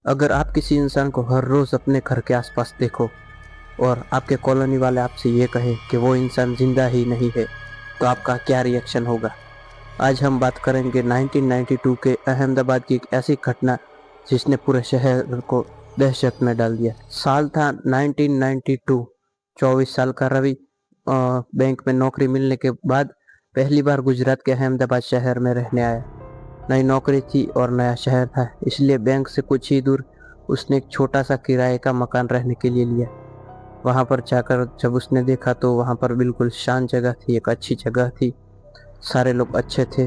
अगर आप किसी इंसान को हर रोज़ अपने घर के आसपास देखो और आपके कॉलोनी वाले आपसे ये कहे कि वो इंसान जिंदा ही नहीं है, तो आपका क्या रिएक्शन होगा? आज हम बात करेंगे 1992 के अहमदाबाद की एक ऐसी घटना जिसने पूरे शहर को दहशत में डाल दिया। साल था 1992। 24 साल का रवि बैंक में नौकरी मिलने के बाद पहली बार गुजरात के अहमदाबाद शहर में रहने आया। नई नौकरी थी और नया शहर था, इसलिए बैंक से कुछ ही दूर उसने एक छोटा सा किराए का मकान रहने के लिए लिया। वहाँ पर जाकर जब उसने देखा तो वहाँ पर बिल्कुल शांत जगह थी, एक अच्छी जगह थी, सारे लोग अच्छे थे,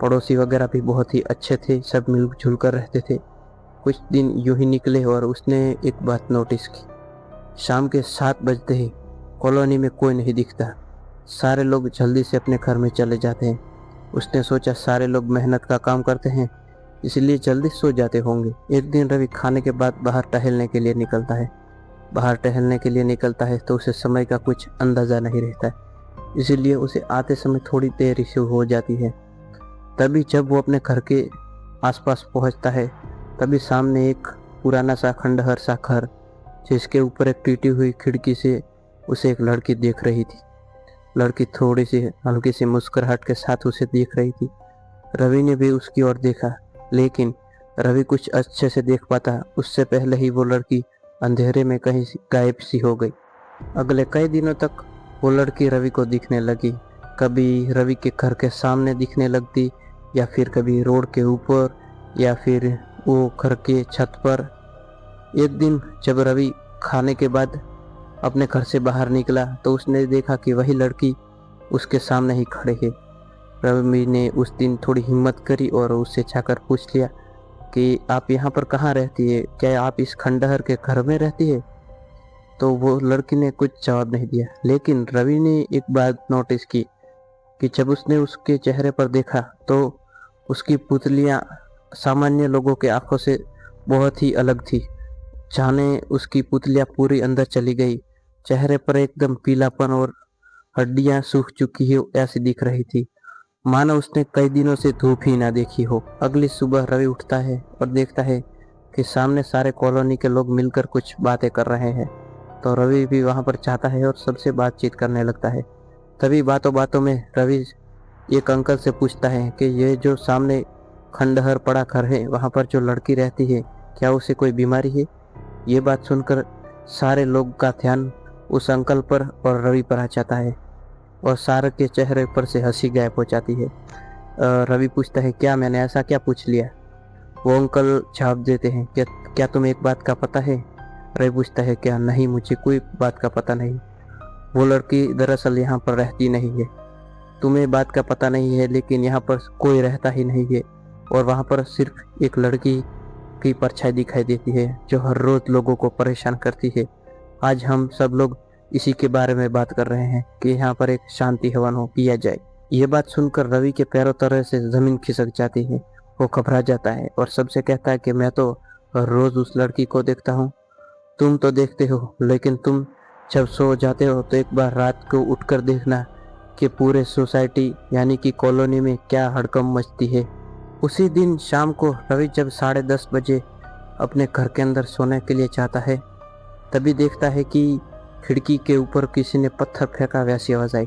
पड़ोसी वगैरह भी बहुत ही अच्छे थे, सब मिलजुल कर रहते थे। कुछ दिन यूं ही निकले और उसने एक बात नोटिस की। शाम के 7 बजते ही कॉलोनी में कोई नहीं दिखता, सारे लोग जल्दी से अपने घर में चले जाते हैं। उसने सोचा सारे लोग मेहनत का काम करते हैं, इसलिए जल्दी सो जाते होंगे। एक दिन रवि खाने के बाद बाहर टहलने के लिए निकलता है। बाहर टहलने के लिए निकलता है तो उसे समय का कुछ अंदाज़ा नहीं रहता है, इसीलिए उसे आते समय थोड़ी देरी से हो जाती है। तभी जब वो अपने घर के आसपास पहुंचता है, तभी सामने एक पुराना सा खंडहर सा घर, जिसके ऊपर एक टूटी हुई खिड़की से उसे एक लड़की देख रही थी। लड़की थोड़ी सी हल्की सी मुस्कुराहट के साथ उसे देख रही थी। रवि ने भी उसकी ओर देखा, लेकिन रवि कुछ अच्छे से देख पाता उससे पहले ही वो लड़की अंधेरे में कहीं गायब सी हो गई। अगले कई दिनों तक वो लड़की रवि को दिखने लगी। कभी रवि के घर के सामने दिखने लगती, या फिर कभी रोड के ऊपर, या फिर वो घर के छत पर। एक दिन जब रवि खाने के बाद अपने घर से बाहर निकला तो उसने देखा कि वही लड़की उसके सामने ही खड़े है। रवि ने उस दिन थोड़ी हिम्मत करी और उससे जाकर पूछ लिया कि आप यहाँ पर कहाँ रहती है, क्या आप इस खंडहर के घर में रहती है? तो वो लड़की ने कुछ जवाब नहीं दिया, लेकिन रवि ने एक बात नोटिस की कि जब उसने उसके चेहरे पर देखा तो उसकी पुतलियाँ सामान्य लोगों के आंखों से बहुत ही अलग थी। जाने उसकी पुतलियाँ पूरी अंदर चली गई, चेहरे पर एकदम पीलापन और हड्डियाँ सूख चुकी हो ऐसी दिख रही थी, मानो उसने कई दिनों से धूप ही ना देखी हो। अगली सुबह रवि उठता है और देखता है कि सामने सारे कॉलोनी के लोग मिलकर कुछ बातें कर रहे हैं, तो रवि भी वहां पर जाता है और सबसे बातचीत करने लगता है। तभी बातों बातों में रवि एक अंकल से पूछता है कि ये जो सामने खंडहर पड़ा घर है, वहां पर जो लड़की रहती है, क्या उसे कोई बीमारी है? ये बात सुनकर सारे लोग का ध्यान उस अंकल पर और रवि पर आ जाता है और सारे के चेहरे पर से हंसी गायब हो जाती है। रवि पूछता है क्या मैंने ऐसा क्या पूछ लिया? वो अंकल जवाब देते हैं कि क्या तुम्हें एक बात का पता है? रवि पूछता है क्या? नहीं, मुझे कोई बात का पता नहीं। वो लड़की दरअसल यहाँ पर रहती नहीं है। तुम्हें बात का पता नहीं है, लेकिन यहाँ पर कोई रहता ही नहीं है और वहाँ पर सिर्फ एक लड़की की परछाई दिखाई देती है जो हर रोज लोगों को परेशान करती है। आज हम सब लोग इसी के बारे में बात कर रहे हैं कि यहाँ पर एक शांति हवन हो किया जाए। ये बात सुनकर रवि के पैरों तले से जमीन खिसक जाती है। वो घबरा जाता है और सबसे कहता है कि मैं तो हर रोज उस लड़की को देखता हूँ। तुम तो देखते हो, लेकिन तुम जब सो जाते हो तो एक बार रात को उठकर देखना कि पूरे सोसाइटी यानी कि कॉलोनी में क्या हड़कंप मचती है। उसी दिन शाम को रवि जब 10:30 बजे अपने घर के अंदर सोने के लिए जाता है, तभी देखता है कि खिड़की के ऊपर किसी ने पत्थर फेंका, वैसी आवाज़ आई।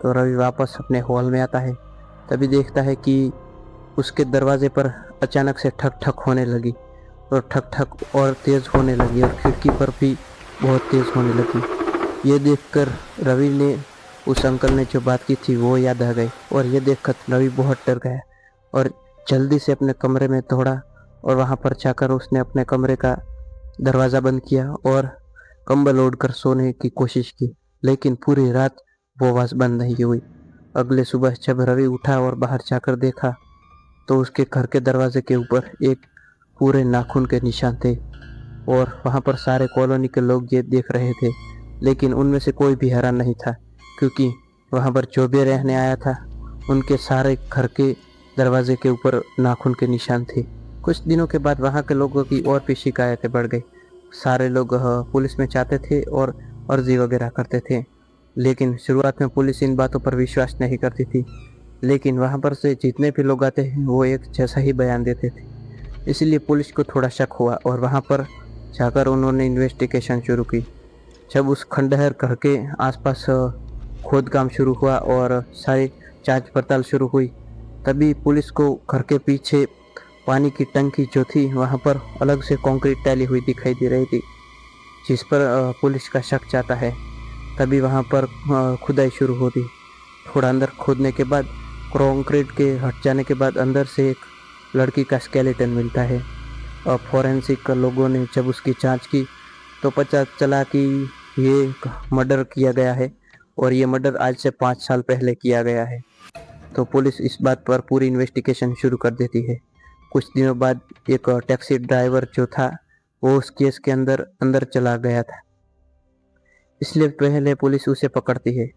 तो रवि वापस अपने हॉल में आता है, तभी देखता है कि उसके दरवाजे पर अचानक से ठक ठक होने लगी और ठक ठक और तेज़ होने लगी और खिड़की पर भी बहुत तेज़ होने लगी। ये देखकर रवि ने उस अंकल ने जो बात की थी वो याद आ गई और ये देखकर रवि बहुत डर गया और जल्दी से अपने कमरे में दौड़ा और वहाँ पर जाकर उसने अपने कमरे का दरवाज़ा बंद किया और कंबल ओढ़कर सोने की कोशिश की, लेकिन पूरी रात वो आवाज़ बंद नहीं हुई। अगले सुबह जब रवि उठा और बाहर जाकर देखा तो उसके घर के दरवाजे के ऊपर एक पूरे नाखून के निशान थे और वहाँ पर सारे कॉलोनी के लोग ये देख रहे थे, लेकिन उनमें से कोई भी हैरान नहीं था, क्योंकि वहाँ पर जो भी रहने आया था उनके सारे घर के दरवाजे के ऊपर नाखून के निशान थे। कुछ दिनों के बाद वहाँ के लोगों की और भी शिकायतें बढ़ गई। सारे लोग पुलिस में जाते थे और अर्जी वगैरह करते थे, लेकिन शुरुआत में पुलिस इन बातों पर विश्वास नहीं करती थी। लेकिन वहाँ पर से जितने भी लोग आते हैं वो एक जैसा ही बयान देते थे इसलिए पुलिस को थोड़ा शक हुआ और वहाँ पर जाकर उन्होंने इन्वेस्टिगेशन शुरू की। जब उस खंडहर घर के आसपास खोदकाम शुरू हुआ और सारी जांच पड़ताल शुरू हुई, तभी पुलिस को घर के पीछे पानी की टंकी जो थी वहाँ पर अलग से कंक्रीट डाली हुई दिखाई दे रही थी, जिस पर पुलिस का शक जाता है। तभी वहाँ पर खुदाई शुरू होती। थोड़ा अंदर खोदने के बाद कंक्रीट के हट जाने के बाद अंदर से एक लड़की का स्केलेटन मिलता है। और फॉरेंसिक लोगों ने जब उसकी जांच की तो पता चला कि ये मर्डर किया गया है और ये मर्डर आज से 5 साल पहले किया गया है। तो पुलिस इस बात पर पूरी इन्वेस्टिगेशन शुरू कर देती है। कुछ दिनों बाद एक टैक्सी ड्राइवर जो था वो उस केस के अंदर चला गया था, इसलिए पहले पुलिस उसे पकड़ती है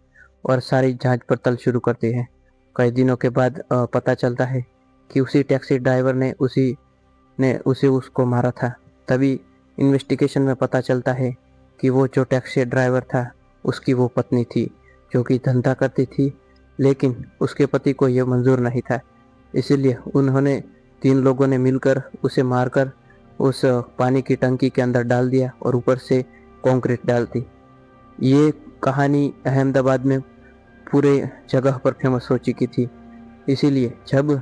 और सारी जांच पड़ताल शुरू करती है। कई दिनों के बाद पता चलता है कि उसी टैक्सी ड्राइवर ने उसको मारा था। तभी इन्वेस्टिगेशन में पता चलता है कि वो जो टैक्सी ड्राइवर था उसकी वो पत्नी थी, जो कि धंधा करती थी, लेकिन उसके पति को यह मंजूर नहीं था। इसीलिए उन्होंने 3 लोगों ने मिलकर उसे मारकर उस पानी की टंकी के अंदर डाल दिया और ऊपर से कंक्रीट डाल दी। ये कहानी अहमदाबाद में पूरे जगह पर फेमस हो चुकी थी। इसीलिए जब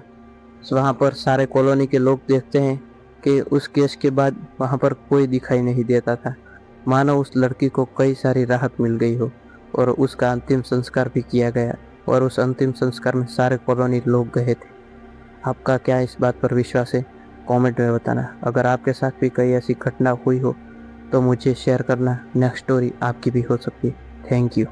वहाँ पर सारे कॉलोनी के लोग देखते हैं कि उस केस के बाद वहाँ पर कोई दिखाई नहीं देता था, मानो उस लड़की को कई सारी राहत मिल गई हो, और उसका अंतिम संस्कार भी किया गया और उस अंतिम संस्कार में सारे कॉलोनी लोग गए थे। आपका क्या इस बात पर विश्वास है? कमेंट में बताना। अगर आपके साथ भी कई ऐसी घटना हुई हो तो मुझे शेयर करना। नेक्स्ट स्टोरी आपकी भी हो सकती है। Thank you.